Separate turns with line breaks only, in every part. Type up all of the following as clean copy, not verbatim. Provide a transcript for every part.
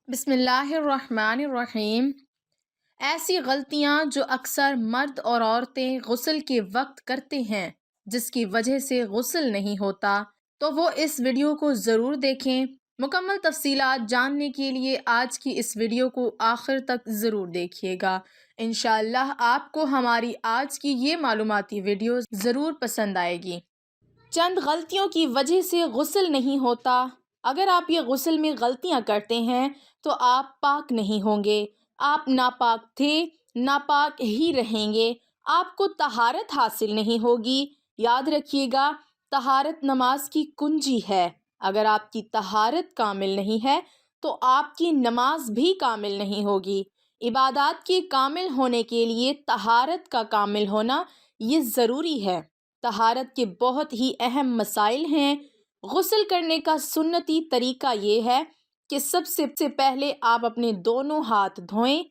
بسم اللہ الرحمن الرحیم۔ ایسی غلطیاں جو اکثر مرد اور عورتیں غسل کے وقت کرتے ہیں جس کی وجہ سے غسل نہیں ہوتا، تو وہ اس ویڈیو کو ضرور دیکھیں۔ مکمل تفصیلات جاننے کے لیے آج کی اس ویڈیو کو آخر تک ضرور دیکھیے گا۔ انشاءاللہ آپ کو ہماری آج کی یہ معلوماتی ویڈیو ضرور پسند آئے گی۔ چند غلطیوں کی وجہ سے غسل نہیں ہوتا۔ اگر آپ یہ غسل میں غلطیاں کرتے ہیں تو آپ پاک نہیں ہوں گے، آپ ناپاک تھے، ناپاک ہی رہیں گے، آپ کو طہارت حاصل نہیں ہوگی۔ یاد رکھیے گا، طہارت نماز کی کنجی ہے۔ اگر آپ کی طہارت کامل نہیں ہے تو آپ کی نماز بھی کامل نہیں ہوگی۔ عبادات کے کامل ہونے کے لیے طہارت کا کامل ہونا یہ ضروری ہے۔ طہارت کے بہت ہی اہم مسائل ہیں۔ غسل کرنے کا سنتی طریقہ یہ ہے کہ سب سے پہلے آپ اپنے دونوں ہاتھ دھوئیں۔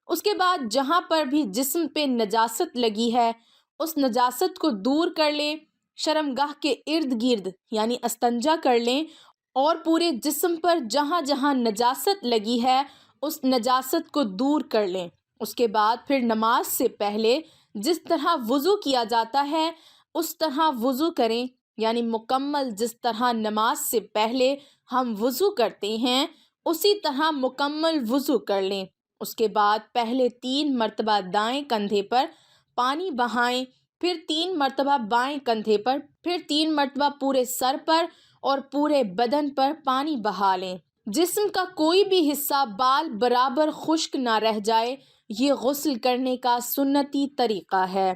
اس کے بعد جہاں پر بھی جسم پہ نجاست لگی ہے اس نجاست کو دور کر لیں، شرمگاہ کے ارد گرد یعنی استنجا کر لیں، اور پورے جسم پر جہاں جہاں نجاست لگی ہے اس نجاست کو دور کر لیں۔ اس کے بعد پھر نماز سے پہلے جس طرح وضو کیا جاتا ہے اس طرح وضو کریں، یعنی مکمل جس طرح نماز سے پہلے ہم وضو کرتے ہیں اسی طرح مکمل وضو کر لیں۔ اس کے بعد پہلے 3 مرتبہ دائیں کندھے پر پانی بہائیں، پھر 3 مرتبہ بائیں کندھے پر، پھر 3 مرتبہ پورے سر پر اور پورے بدن پر پانی بہا لیں۔ جسم کا کوئی بھی حصہ بال برابر خشک نہ رہ جائے، یہ غسل کرنے کا سنتی طریقہ ہے۔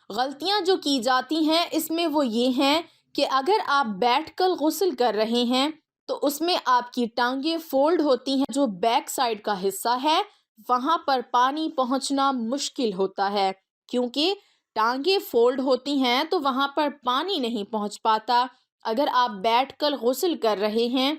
غلطیاں جو کی جاتی ہیں اس میں وہ یہ ہیں کہ اگر آپ بیٹھ کر غسل کر رہے ہیں تو اس میں آپ کی ٹانگیں فولڈ ہوتی ہیں، جو بیک سائڈ کا حصہ ہے وہاں پر پانی پہنچنا مشکل ہوتا ہے، کیونکہ ٹانگیں فولڈ ہوتی ہیں تو وہاں پر پانی نہیں پہنچ پاتا۔ اگر آپ بیٹھ کر غسل کر رہے ہیں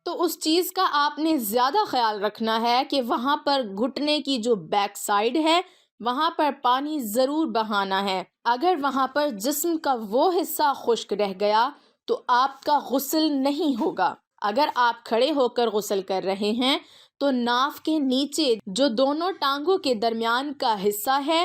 تو اس چیز کا آپ نے زیادہ خیال رکھنا ہے کہ وہاں پر گھٹنے کی جو بیک سائڈ ہے وہاں پر پانی ضرور بہانا ہے۔ اگر وہاں پر جسم کا وہ حصہ خشک رہ گیا تو آپ کا غسل نہیں ہوگا۔ اگر آپ کھڑے ہو کر غسل کر رہے ہیں تو ناف کے نیچے جو دونوں ٹانگوں کے درمیان کا حصہ ہے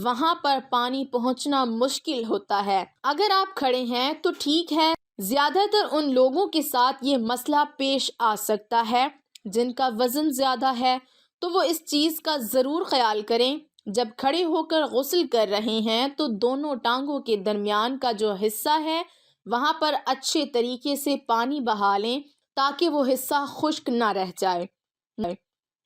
وہاں پر پانی پہنچنا مشکل ہوتا ہے۔ اگر آپ کھڑے ہیں تو ٹھیک ہے، زیادہ تر ان لوگوں کے ساتھ یہ مسئلہ پیش آ سکتا ہے جن کا وزن زیادہ ہے، تو وہ اس چیز کا ضرور خیال کریں جب کھڑے ہو کر غسل کر رہے ہیں تو دونوں ٹانگوں کے درمیان کا جو حصہ ہے وہاں پر اچھے طریقے سے پانی بہا لیں تاکہ وہ حصہ خشک نہ رہ جائے۔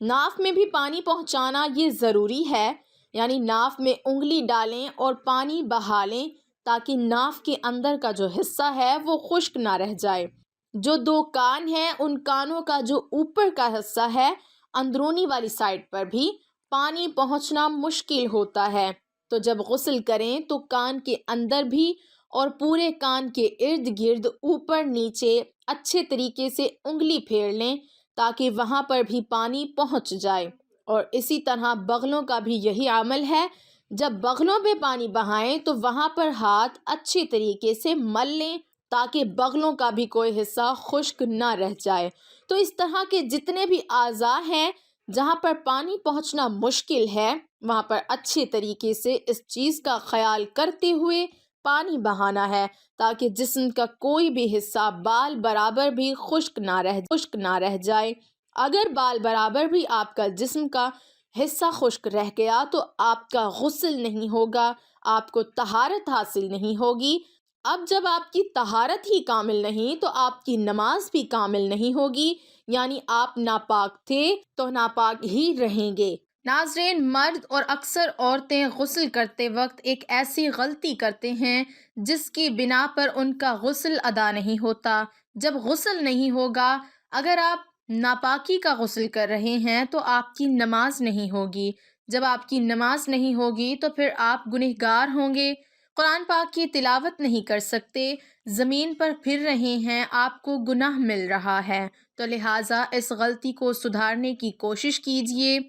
ناف میں بھی پانی پہنچانا یہ ضروری ہے، یعنی ناف میں انگلی ڈالیں اور پانی بہا لیں تاکہ ناف کے اندر کا جو حصہ ہے وہ خشک نہ رہ جائے۔ جو 2 کان ہیں ان کانوں کا جو اوپر کا حصہ ہے اندرونی والی سائڈ پر بھی پانی پہنچنا مشکل ہوتا ہے، تو جب غسل کریں تو کان کے اندر بھی اور پورے کان کے ارد گرد اوپر نیچے اچھے طریقے سے انگلی پھیر لیں تاکہ وہاں پر بھی پانی پہنچ جائے۔ اور اسی طرح بغلوں کا بھی یہی عمل ہے، جب بغلوں پہ پانی بہائیں تو وہاں پر ہاتھ اچھے طریقے سے مل لیں تاکہ بغلوں کا بھی کوئی حصہ خشک نہ رہ جائے۔ تو اس طرح کے جتنے بھی اعضاء ہیں جہاں پر پانی پہنچنا مشکل ہے وہاں پر اچھے طریقے سے اس چیز کا خیال کرتے ہوئے پانی بہانا ہے تاکہ جسم کا کوئی بھی حصہ بال برابر بھی خشک نہ رہ جائے۔ اگر بال برابر بھی آپ کا جسم کا حصہ خشک رہ گیا تو آپ کا غسل نہیں ہوگا، آپ کو طہارت حاصل نہیں ہوگی۔ اب جب آپ کی طہارت ہی کامل نہیں تو آپ کی نماز بھی کامل نہیں ہوگی، یعنی آپ ناپاک تھے تو ناپاک ہی رہیں گے۔ ناظرین، مرد اور اکثر عورتیں غسل کرتے وقت ایک ایسی غلطی کرتے ہیں جس کی بنا پر ان کا غسل ادا نہیں ہوتا۔ جب غسل نہیں ہوگا، اگر آپ ناپاکی کا غسل کر رہے ہیں تو آپ کی نماز نہیں ہوگی۔ جب آپ کی نماز نہیں ہوگی تو پھر آپ گنہگار ہوں گے، قرآن پاک کی تلاوت نہیں کر سکتے، زمین پر پھر رہے ہیں، آپ کو گناہ مل رہا ہے، تو لہٰذا اس غلطی کو سدھارنے کی کوشش کیجیے۔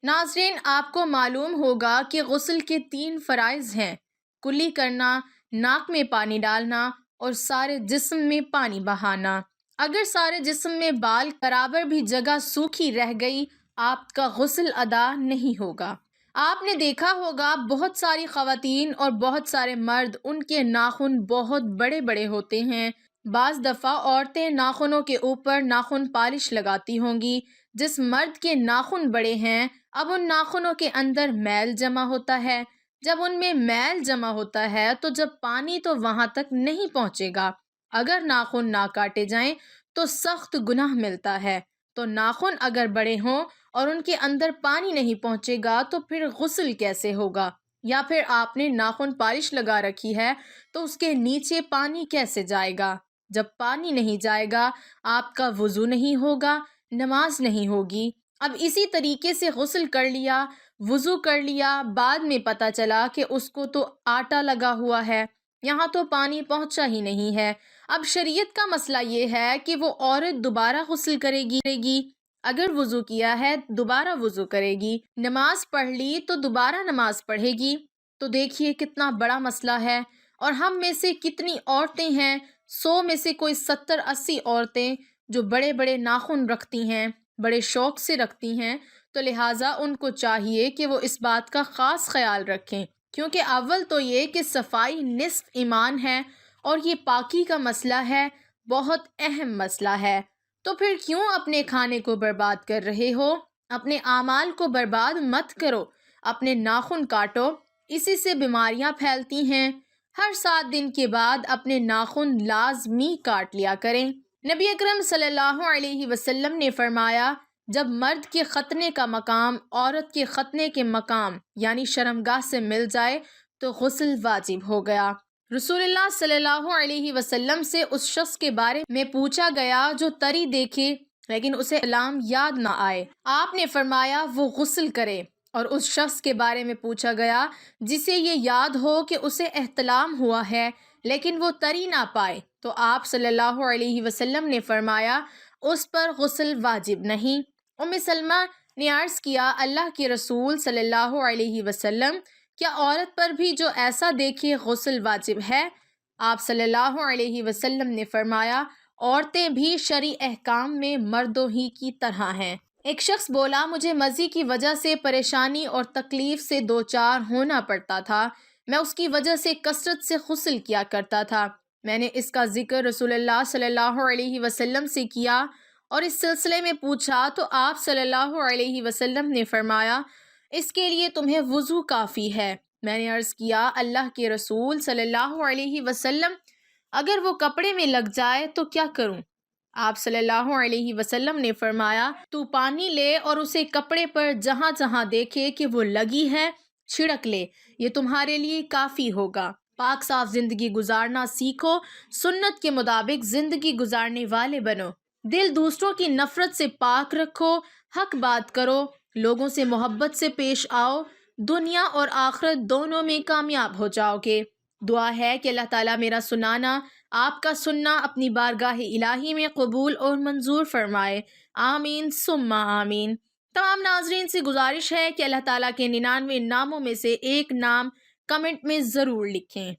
ناظرین، آپ کو معلوم ہوگا کہ غسل کے 3 فرائض ہیں: کلی کرنا، ناک میں پانی ڈالنا اور سارے جسم میں پانی بہانا۔ اگر سارے جسم میں بال برابر بھی جگہ سوکھی رہ گئی، آپ کا غسل ادا نہیں ہوگا۔ آپ نے دیکھا ہوگا بہت ساری خواتین اور بہت سارے مرد، ان کے ناخن بہت بڑے بڑے ہوتے ہیں۔ بعض دفعہ عورتیں ناخنوں کے اوپر ناخن پالش لگاتی ہوں گی۔ جس مرد کے ناخن بڑے ہیں، اب ان ناخنوں کے اندر میل جمع ہوتا ہے۔ جب ان میں میل جمع ہوتا ہے تو جب پانی تو وہاں تک نہیں پہنچے گا۔ اگر ناخن نہ کاٹے جائیں تو سخت گناہ ملتا ہے۔ تو ناخن اگر بڑے ہوں اور ان کے اندر پانی نہیں پہنچے گا تو پھر غسل کیسے ہوگا؟ یا پھر آپ نے ناخن پالش لگا رکھی ہے تو اس کے نیچے پانی کیسے جائے گا؟ جب پانی نہیں جائے گا، آپ کا وضو نہیں ہوگا، نماز نہیں ہوگی۔ اب اسی طریقے سے غسل کر لیا، وضو کر لیا، بعد میں پتہ چلا کہ اس کو تو آٹا لگا ہوا ہے، یہاں تو پانی پہنچا ہی نہیں ہے۔ اب شریعت کا مسئلہ یہ ہے کہ وہ عورت دوبارہ غسل کرے گی، اگر وضو کیا ہے دوبارہ وضو کرے گی، نماز پڑھ لی تو دوبارہ نماز پڑھے گی۔ تو دیکھیے کتنا بڑا مسئلہ ہے۔ اور ہم میں سے کتنی عورتیں ہیں، 100 میں سے کوئی 70-80 عورتیں جو بڑے بڑے ناخن رکھتی ہیں، بڑے شوق سے رکھتی ہیں، تو لہٰذا ان کو چاہیے کہ وہ اس بات کا خاص خیال رکھیں، کیونکہ اول تو یہ کہ صفائی نصف ایمان ہے اور یہ پاکی کا مسئلہ ہے، بہت اہم مسئلہ ہے۔ تو پھر کیوں اپنے کھانے کو برباد کر رہے ہو؟ اپنے اعمال کو برباد مت کرو، اپنے ناخن کاٹو، اسی سے بیماریاں پھیلتی ہیں۔ ہر 7 دن کے بعد اپنے ناخن لازمی کاٹ لیا کریں۔ نبی اکرم صلی اللہ علیہ وسلم نے فرمایا، جب مرد کے ختنے کا مقام عورت کے ختنے کے مقام یعنی شرمگاہ سے مل جائے تو غسل واجب ہو گیا۔ رسول اللہ صلی اللہ علیہ وسلم سے اس شخص کے بارے میں پوچھا گیا جو تری دیکھے لیکن اسے احتلام یاد نہ آئے۔ آپ نے فرمایا وہ غسل کرے۔ اور اس شخص کے بارے میں پوچھا گیا جسے یہ یاد ہو کہ اسے احتلام ہوا ہے لیکن وہ تری نہ پائے، تو آپ صلی اللہ علیہ وسلم نے فرمایا اس پر غسل واجب نہیں۔ ام سلمہ نے عرض کیا، اللہ کے رسول صلی اللہ علیہ وسلم، کیا عورت پر بھی جو ایسا دیکھے غسل واجب ہے؟ آپ صلی اللہ علیہ وسلم نے فرمایا، عورتیں بھی شرعی احکام میں مردوں ہی کی طرح ہیں۔ ایک شخص بولا، مجھے مزی کی وجہ سے پریشانی اور تکلیف سے دوچار ہونا پڑتا تھا، میں اس کی وجہ سے کثرت سے غسل کیا کرتا تھا۔ میں نے اس کا ذکر رسول اللہ صلی اللہ علیہ وسلم سے کیا اور اس سلسلے میں پوچھا تو آپ صلی اللہ علیہ وسلم نے فرمایا اس کے لیے تمہیں وضو کافی ہے۔ میں نے عرض کیا، اللہ کے رسول صلی اللہ علیہ وسلم، اگر وہ کپڑے میں لگ جائے تو کیا کروں؟ آپ صلی اللہ علیہ وسلم نے فرمایا، تو پانی لے اور اسے کپڑے پر جہاں جہاں دیکھے کہ وہ لگی ہے چھڑک لے، یہ تمہارے لیے کافی ہوگا۔ پاک صاف زندگی گزارنا سیکھو، سنت کے مطابق زندگی گزارنے والے بنو، دل دوسروں کی نفرت سے پاک رکھو، حق بات کرو، لوگوں سے محبت سے پیش آؤ، دنیا اور آخرت دونوں میں کامیاب ہو جاؤ گے۔ دعا ہے کہ اللہ تعالیٰ میرا سنانا، آپ کا سننا اپنی بارگاہ الہی میں قبول اور منظور فرمائے، آمین ثم آمین۔ تمام ناظرین سے گزارش ہے کہ اللہ تعالیٰ کے 99 ناموں میں سے ایک نام کمنٹ میں ضرور لکھیں۔